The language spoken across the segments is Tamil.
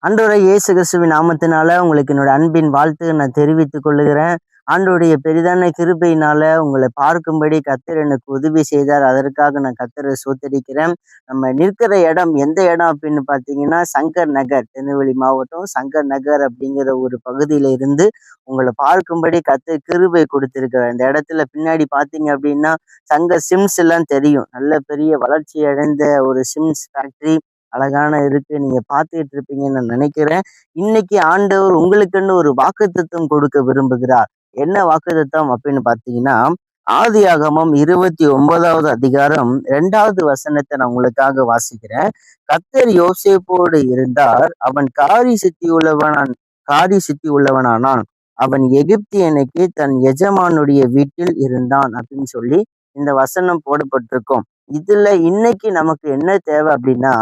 ஆண்டவராகிய இயேசு கிறிஸ்துவின் நாமத்தினால உங்களுக்கு என்னோட அன்பின் வாழ்த்து நான் தெரிவித்துக் கொள்ளுகிறேன். ஆண்டவருடைய பெரிதான கிருபையினால உங்களை பார்க்கும்படி கர்த்தர் எனக்கு உதவி செய்தார். அதற்காக நான் கர்த்தரை ஸ்தோத்திரிக்கிறேன். நம்ம நிற்கிற இடம் எந்த இடம் அப்படின்னு பார்த்தீங்கன்னா, சங்கர் நகர், திருநெல்வேலி மாவட்டம் சங்கர் நகர் அப்படிங்கிற ஒரு பகுதியில இருந்து உங்களை பார்க்கும்படி கர்த்தர் கிருபை கொடுத்திருக்கிறார். இந்த இடத்துல பின்னாடி பார்த்தீங்க அப்படின்னா, சங்கர் சிம்ஸ் எல்லாம் தெரியும். நல்ல பெரிய வளர்ச்சி அடைந்த ஒரு சிம்ஸ் ஃபேக்டரி அழகான இருக்கு. நீங்க பார்த்துக்கிட்டு இருப்பீங்கன்னு நான் நினைக்கிறேன். இன்னைக்கு ஆண்டவர் உங்களுக்குன்னு ஒரு வாக்குத்தத்தம் கொடுக்க விரும்புகிறார். என்ன வாக்குத்தத்தம் அப்படின்னு பார்த்தீங்கன்னா, ஆதியாகமம் 29வது அதிகாரம் 2வது வசனத்தை நான் உங்களுக்காக வாசிக்கிறேன். கர்த்தர் யோசேப்போடு இருந்தார். அவன் காரி சித்தி உள்ளவனானான். அவன் எகிப்தியனுக்கு தன் எஜமானுடைய வீட்டில் இருந்தான் அப்படின்னு சொல்லி இந்த வசனம் போடப்பட்டிருக்கும். இதுல இன்னைக்கு நமக்கு என்ன தேவை அப்படின்னா,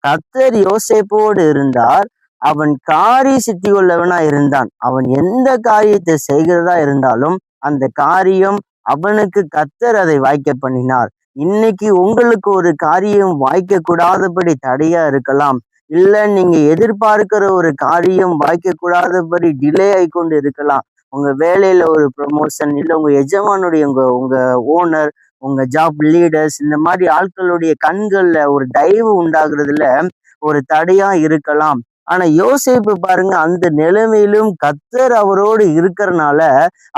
கர்த்தர் யோசேப்போடு இருந்தார். அவன் காரிய சித்தி உள்ளவனா இருந்தான். அவன் எந்த காரியத்தை செய்கிறதா இருந்தாலும் அந்த காரியம் அவனுக்கு கர்த்தர் அதை வாய்க்க பண்ணினார். இன்னைக்கு உங்களுக்கு ஒரு காரியம் வாய்க்க கூடாதபடி தடையா இருக்கலாம். இல்ல நீங்க எதிர்பார்க்கிற ஒரு காரியம் வாய்க்க கூடாதபடி டிலே ஆயிக்கொண்டு இருக்கலாம். உங்க வேலையில ஒரு ப்ரமோஷன், இல்ல உங்க எஜமானுடைய உங்க உங்க ஓனர், உங்க ஜாப் லீடர்ஸ், இந்த மாதிரி ஆட்களுடைய கண்கள்ல ஒரு தயவு உண்டாகுறதுல ஒரு தடையா இருக்கலாம். ஆனா யோசேப்பு பாருங்க, அந்த நிலைமையிலும் கர்த்தர் அவரோடு இருக்கிறனால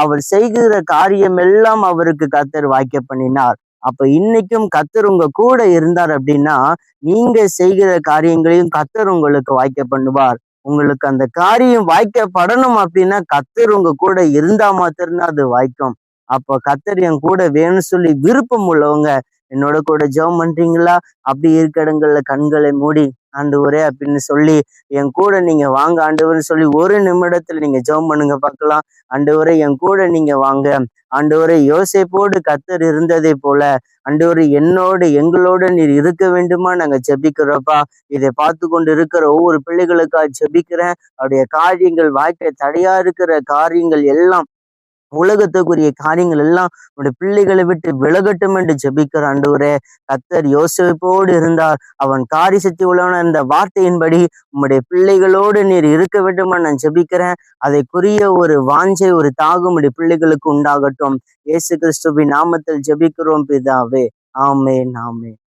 அவர் செய்கிற காரியம் எல்லாம் அவருக்கு கர்த்தர் வாய்க்க பண்ணினார். அப்ப இன்னைக்கும் கர்த்தர் உங்க கூட இருந்தார் அப்படின்னா, நீங்க செய்கிற காரியங்களையும் கர்த்தர் உங்களுக்கு வாய்க்க பண்ணுவார். உங்களுக்கு அந்த காரியம் வாய்க்கப்படணும் அப்படின்னா கர்த்தர் உங்க கூட இருந்தா மாத்திரம்தான் அது வாய்க்கும். அப்போ கர்த்தர் என் கூட வேணும்னு சொல்லி விருப்பம் உள்ளவங்க என்னோட கூட ஜெபம் பண்றீங்களா? அப்படி இருக்க இடங்கள்ல கண்களை மூடி, ஆண்டவரே அப்படின்னு சொல்லி என் கூட நீங்க வாங்க ஆண்டவர்னு சொல்லி ஒரு நிமிடத்துல நீங்க ஜெபம் பண்ணுங்க பார்க்கலாம். ஆண்டவரே என் கூட நீங்க வாங்க. ஆண்டவரே யோசேப்போடு கர்த்தர் இருந்ததை போல ஆண்டவரே எங்களோட நீர் இருக்க வேண்டுமா நாங்க ஜெபிக்கிறோப்பா. இதை பார்த்து கொண்டு இருக்கிற ஒவ்வொரு பிள்ளைகளுக்காக ஜெபிக்கிறேன். அவருடைய காரியங்கள் வாய்க்க தடையா இருக்கிற காரியங்கள் எல்லாம், உலகத்துக்குரிய காரியங்கள் எல்லாம் உடைய பிள்ளைகளை விட்டு விலகட்டும் என்று ஜெபிக்கிற ஆண்டவரே. கர்த்தர் யோசேப்போடு இருந்தார். அவன் காரி சக்தி உள்ளவன இந்த வார்த்தையின்படி உம்முடைய பிள்ளைகளோடு நீர் இருக்க வேண்டுமா நான் ஜெபிக்கிறேன். அதைக்குரிய ஒரு வாஞ்சை, ஒரு தாகம் உடைய பிள்ளைகளுக்கு உண்டாகட்டும். இயேசு கிறிஸ்துவின் நாமத்தில் ஜெபிக்கிறோம் பிதாவே. ஆமென், ஆமென்.